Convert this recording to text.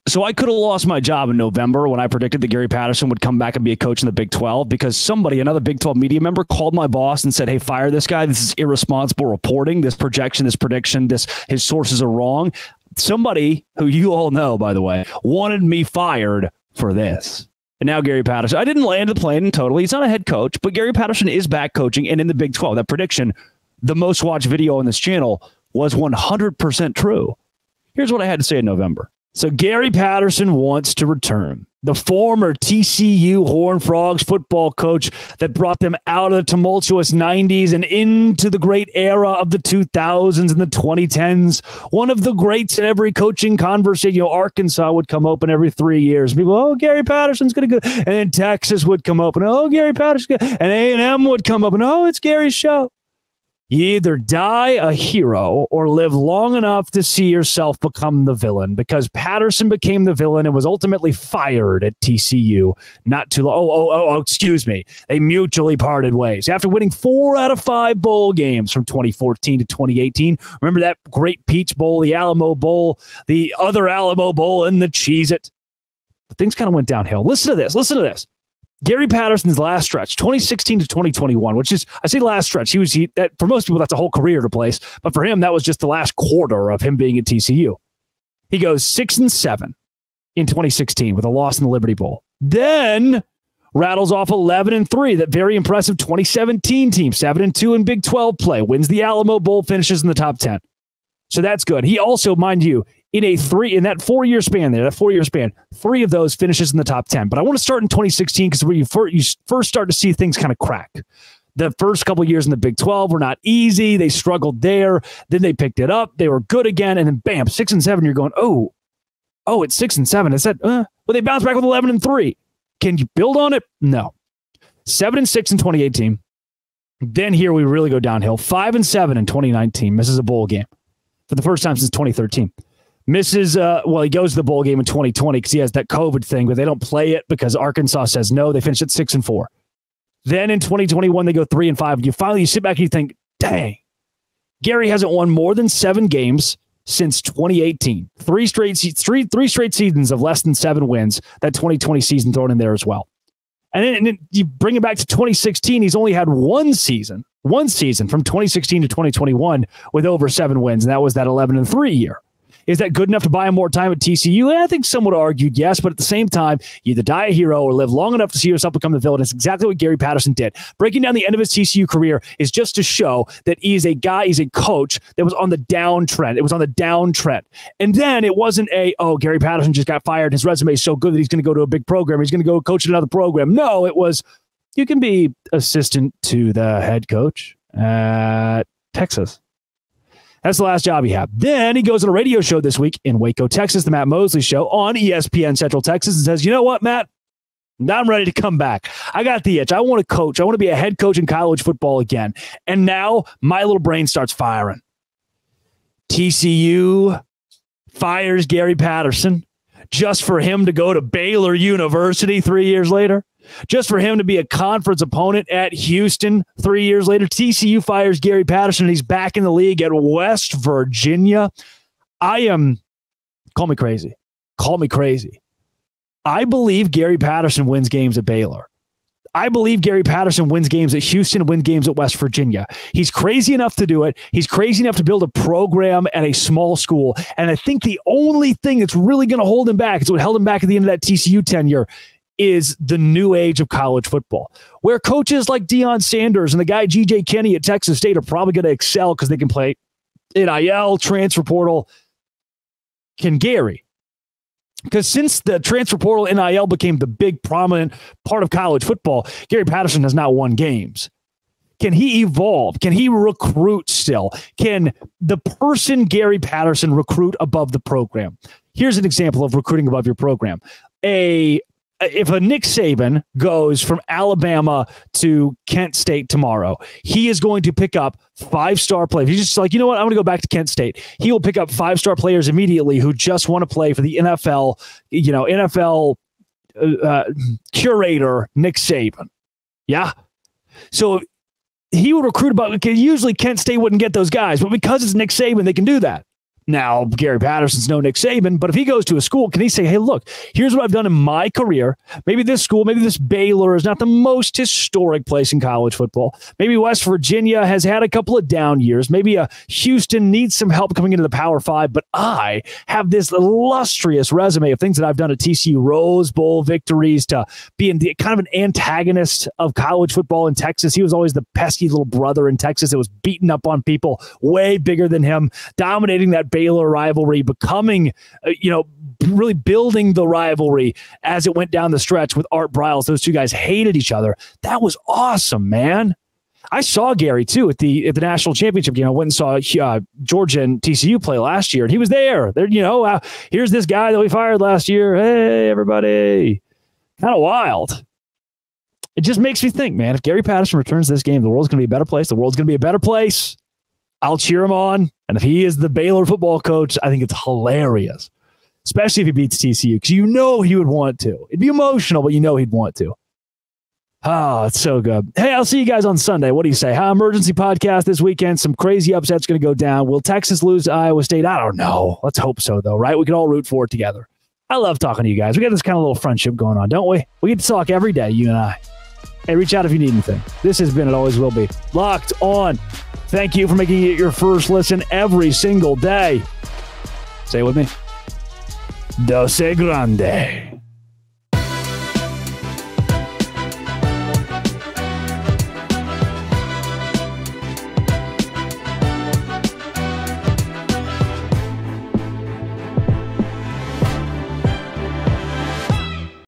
So I could have lost my job in November when I predicted that Gary Patterson would come back and be a coach in the Big 12 because somebody, another Big 12 media member, called my boss and said, hey, fire this guy. This is irresponsible reporting, this projection, this prediction, his sources are wrong. Somebody who you all know, by the way, wanted me fired for this. And now Gary Patterson, I didn't land the plane totally. He's not a head coach, but Gary Patterson is back coaching and in the Big 12. That prediction, the most watched video on this channel, was 100% true. Here's what I had to say in November. So Gary Patterson wants to return. The former TCU Horned Frogs football coach that brought them out of the tumultuous 90s and into the great era of the 2000s and the 2010s. One of the greats in every coaching conversation. You know, Arkansas would come open every 3 years. People, oh, Gary Patterson's going to go. And then Texas would come open. Oh, Gary Patterson. And A&M would come up. And oh, it's Gary's show. You either die a hero or live long enough to see yourself become the villain, because Patterson became the villain and was ultimately fired at TCU not too long. Excuse me. They mutually parted ways after winning 4 out of 5 bowl games from 2014 to 2018. Remember that great Peach Bowl, the Alamo Bowl, the other Alamo Bowl, and the Cheez-It. But things kind of went downhill. Listen to this. Listen to this. Gary Patterson's last stretch, 2016 to 2021, which is, I say last stretch. That for most people, that's a whole career to place. But for him, that was just the last quarter of him being at TCU. He goes 6-7 in 2016 with a loss in the Liberty Bowl. Then rattles off 11-3, that very impressive 2017 team, 7-2 in Big 12 play, wins the Alamo Bowl, finishes in the top 10. So that's good. He also, mind you, in that 4-year span there, 3 of those finishes in the top 10. But I want to start in 2016 because where you first start to see things kind of crack. The first couple of years in the Big 12 were not easy. They struggled there. Then they picked it up. They were good again. And then bam, 6-7. You're going, oh, it's 6-7. Is that, well, they bounced back with 11-3. Can you build on it? No. 7-6 in 2018. Then here we really go downhill. 5-7 in 2019. Misses a bowl game for the first time since 2013. Misses, he goes to the bowl game in 2020 because he has that COVID thing, but they don't play it because Arkansas says no. They finish at 6-4. Then in 2021, they go 3-5. You sit back and you think, dang, Gary hasn't won more than 7 games since 2018. Three straight seasons of less than 7 wins. That 2020 season thrown in there as well. And then you bring it back to 2016. He's only had one season from 2016 to 2021 with over 7 wins, and that was that 11-3 year. Is that good enough to buy him more time at TCU? I think some would have argued yes, but at the same time, you either die a hero or live long enough to see yourself become the villain. It's exactly what Gary Patterson did. Breaking down the end of his TCU career is just to show that he's a coach that was on the downtrend. It was on the downtrend. And then it wasn't Gary Patterson just got fired. His resume is so good that he's going to go to a big program. He's going to go coach another program. No, it was, you can be assistant to the head coach at Texas. That's the last job he had. Then he goes on a radio show this week in Waco, Texas, the Matt Mosley Show on ESPN Central Texas, and says, you know what, Matt? Now I'm ready to come back. I got the itch. I want to coach. I want to be a head coach in college football again. And now my little brain starts firing. TCU fires Gary Patterson just for him to go to Baylor University 3 years later. Just for him to be a conference opponent at Houston 3 years later. TCU fires Gary Patterson and he's back in the league at West Virginia. Call me crazy. I believe Gary Patterson wins games at Baylor. I believe Gary Patterson wins games at Houston, wins games at West Virginia. He's crazy enough to do it. He's crazy enough to build a program at a small school. And I think the only thing that's really going to hold him back, is what held him back at the end of that TCU tenure, is the new age of college football, where coaches like Deion Sanders and the guy G.J. Kinney at Texas State are probably going to excel because they can play NIL, transfer portal. Can Gary? Because since the transfer portal NIL became the big prominent part of college football, Gary Patterson has not won games. Can he evolve? Can he recruit still? Can the person Gary Patterson recruit above the program? Here's an example of recruiting above your program. If a Nick Saban goes from Alabama to Kent State tomorrow, he is going to pick up 5-star players. He's just like, you know what? I'm going to go back to Kent State. He will pick up 5-star players immediately who just want to play for the NFL, NFL curator Nick Saban. Yeah. So he would recruit usually Kent State wouldn't get those guys, but because it's Nick Saban, they can do that. Now, Gary Patterson's no Nick Saban, but if he goes to a school, can he say, hey, look, here's what I've done in my career. Maybe this school, maybe this Baylor is not the most historic place in college football. Maybe West Virginia has had a couple of down years. Maybe Houston needs some help coming into the Power 5, but I have this illustrious resume of things that I've done at TCU, Rose Bowl victories, to being kind of an antagonist of college football in Texas. He was always the pesky little brother in Texas that was beating up on people way bigger than him, dominating that Baylor rivalry, becoming, really building the rivalry as it went down the stretch with Art Briles. Those two guys hated each other. That was awesome, man. I saw Gary too at the national championship game. I went and saw Georgia and TCU play last year, and he was there. Here's this guy that we fired last year. Hey, everybody. Kind of wild. It just makes me think, man, if Gary Patterson returns this game, the world's going to be a better place. The world's going to be a better place. I'll cheer him on. And if he is the Baylor football coach, I think it's hilarious, especially if he beats TCU, because he would want to. It'd be emotional, but he'd want to. Oh, it's so good. Hey, I'll see you guys on Sunday. What do you say? Emergency podcast this weekend. Some crazy upsets going to go down. Will Texas lose to Iowa State? I don't know. Let's hope so, though, right? We can all root for it together. I love talking to you guys. We got this kind of little friendship going on, don't we? We get to talk every day, you and I. Hey, reach out if you need anything. This has been, it always will be, Locked On. Thank you for making it your first listen every single day. Say it with me. Dose Grande.